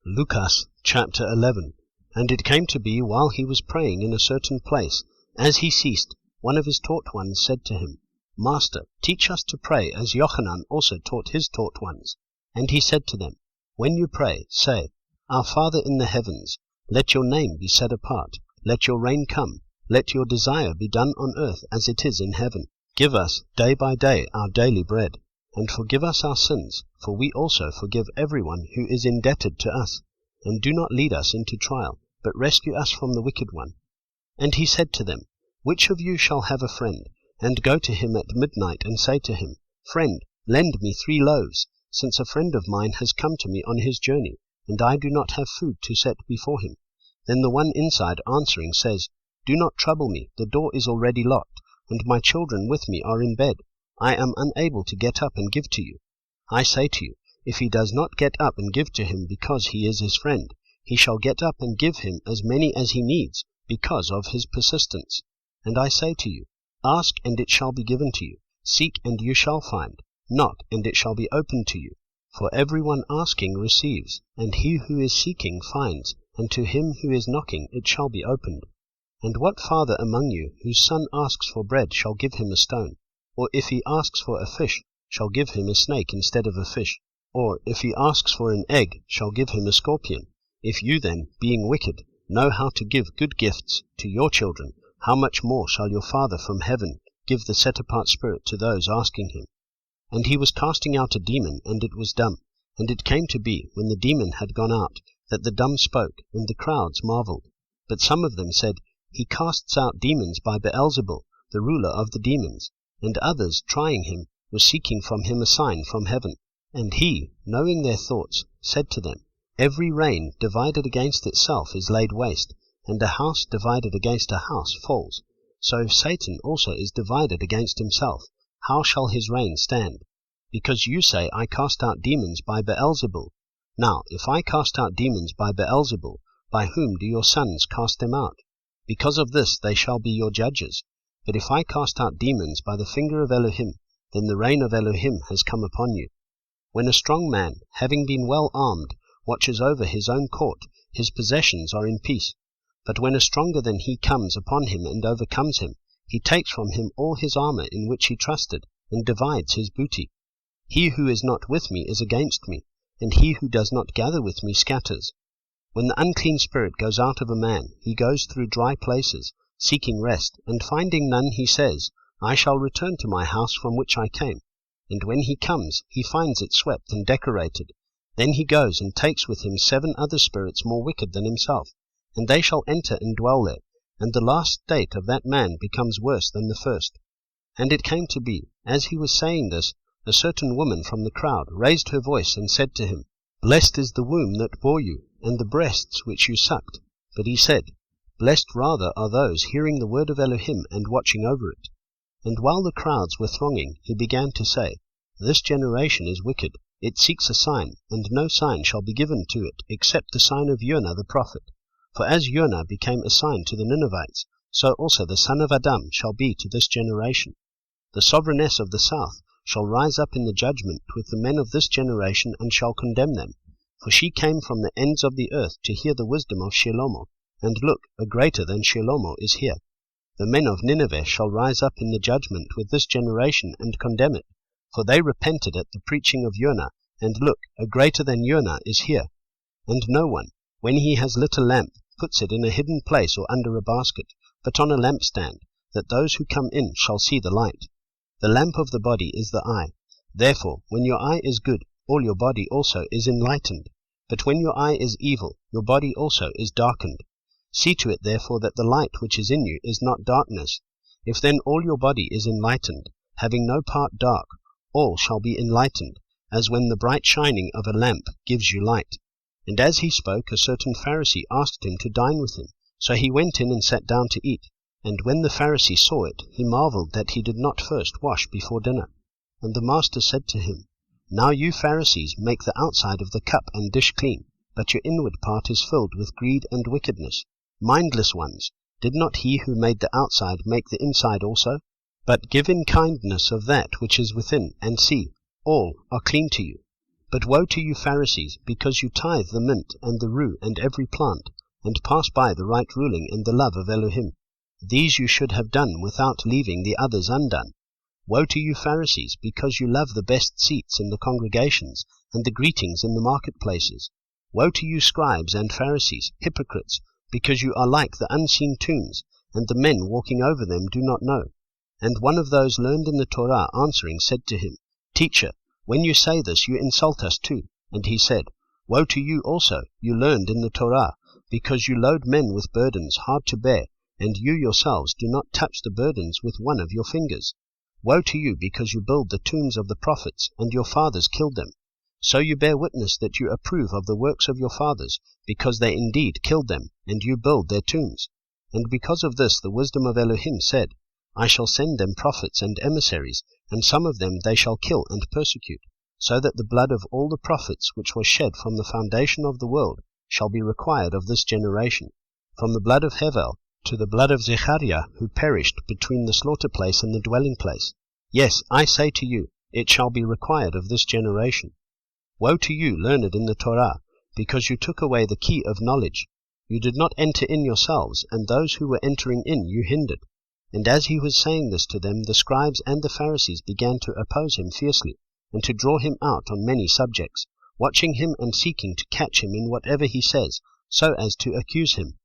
Luqas chapter 11. And it came to be, while he was praying in a certain place, as he ceased, one of his taught ones said to him, Master, teach us to pray, as Yochanan also taught his taught ones. And he said to them, When you pray, say, Our Father in the heavens, let your name be set apart, let your reign come, let your desire be done on earth as it is in heaven. Give us day by day our daily bread, and forgive us our sins, for we also forgive everyone who is indebted to us. And do not lead us into trial, but rescue us from the wicked one. And he said to them, Which of you shall have a friend, and go to him at midnight, and say to him, Friend, lend me 3 loaves, since a friend of mine has come to me on his journey, and I do not have food to set before him? Then the one inside answering says, Do not trouble me, the door is already locked, and my children with me are in bed. I am unable to get up and give to you. I say to you, if he does not get up and give to him because he is his friend, he shall get up and give him as many as he needs, because of his persistence. And I say to you, Ask, and it shall be given to you. Seek, and you shall find. Knock, and it shall be opened to you. For everyone asking receives, and he who is seeking finds, and to him who is knocking it shall be opened. And what father among you, whose son asks for bread, shall give him a stone? Or if he asks for a fish, shall give him a snake instead of a fish? Or if he asks for an egg, shall give him a scorpion? If you then, being wicked, know how to give good gifts to your children, how much more shall your Father from heaven give the set-apart Spirit to those asking him? And he was casting out a demon, and it was dumb. And it came to be, when the demon had gone out, that the dumb spoke, and the crowds marveled. But some of them said, He casts out demons by Beelzebul, the ruler of the demons. And others, trying him, were seeking from him a sign from heaven. And he, knowing their thoughts, said to them, Every reign divided against itself is laid waste, and a house divided against a house falls. So if Satan also is divided against himself, how shall his reign stand? Because you say, I cast out demons by Beelzebul. Now, if I cast out demons by Beelzebul, by whom do your sons cast them out? Because of this they shall be your judges. But if I cast out demons by the finger of Elohim, then the reign of Elohim has come upon you. When a strong man, having been well armed, watches over his own court, his possessions are in peace. But when a stronger than he comes upon him and overcomes him, he takes from him all his armor in which he trusted, and divides his booty. He who is not with me is against me, and he who does not gather with me scatters. When the unclean spirit goes out of a man, he goes through dry places, seeking rest, and finding none, he says, I shall return to my house from which I came. And when he comes, he finds it swept and decorated. Then he goes and takes with him 7 other spirits more wicked than himself, and they shall enter and dwell there, and the last state of that man becomes worse than the first. And it came to be, as he was saying this, a certain woman from the crowd raised her voice and said to him, Blessed is the womb that bore you, and the breasts which you sucked. But he said, Blessed rather are those hearing the word of Elohim and watching over it. And while the crowds were thronging, he began to say, This generation is wicked. It seeks a sign, and no sign shall be given to it, except the sign of Yonah the prophet. For as Yonah became a sign to the Ninevites, so also the Son of Adam shall be to this generation. The sovereigness of the south shall rise up in the judgment with the men of this generation, and shall condemn them. For she came from the ends of the earth to hear the wisdom of Shalom, and look, a greater than Shalom is here. The men of Nineveh shall rise up in the judgment with this generation, and condemn it. For they repented at the preaching of Yonah, and look, a greater than Yonah is here. And no one, when he has lit a lamp, puts it in a hidden place or under a basket, but on a lampstand, that those who come in shall see the light. The lamp of the body is the eye. Therefore, when your eye is good, all your body also is enlightened. But when your eye is evil, your body also is darkened. See to it therefore that the light which is in you is not darkness. If then all your body is enlightened, having no part dark, all shall be enlightened, as when the bright shining of a lamp gives you light. And as he spoke, a certain Pharisee asked him to dine with him. So he went in and sat down to eat. And when the Pharisee saw it, he marveled that he did not first wash before dinner. And the master said to him, Now you Pharisees make the outside of the cup and dish clean, but your inward part is filled with greed and wickedness. Mindless ones, did not he who made the outside make the inside also? But give in kindness of that which is within, and see, all are clean to you. But woe to you Pharisees, because you tithe the mint and the rue and every plant, and pass by the right ruling and the love of Elohim. These you should have done without leaving the others undone. Woe to you Pharisees, because you love the best seats in the congregations, and the greetings in the marketplaces. Woe to you scribes and Pharisees, hypocrites, because you are like the unseen tombs, and the men walking over them do not know. And one of those learned in the Torah answering said to him, Teacher, when you say this, you insult us too. And he said, Woe to you also, you learned in the Torah, because you load men with burdens hard to bear, and you yourselves do not touch the burdens with one of your fingers. Woe to you, because you build the tombs of the prophets, and your fathers killed them. So you bear witness that you approve of the works of your fathers, because they indeed killed them, and you build their tombs. And because of this the wisdom of Elohim said, I shall send them prophets and emissaries, and some of them they shall kill and persecute, so that the blood of all the prophets which was shed from the foundation of the world shall be required of this generation, from the blood of Hevel to the blood of Zechariah, who perished between the slaughter place and the dwelling place. Yes, I say to you, it shall be required of this generation. Woe to you, learned in the Torah, because you took away the key of knowledge. You did not enter in yourselves, and those who were entering in you hindered. And as he was saying this to them, the scribes and the Pharisees began to oppose him fiercely, and to draw him out on many subjects, watching him and seeking to catch him in whatever he says, so as to accuse him.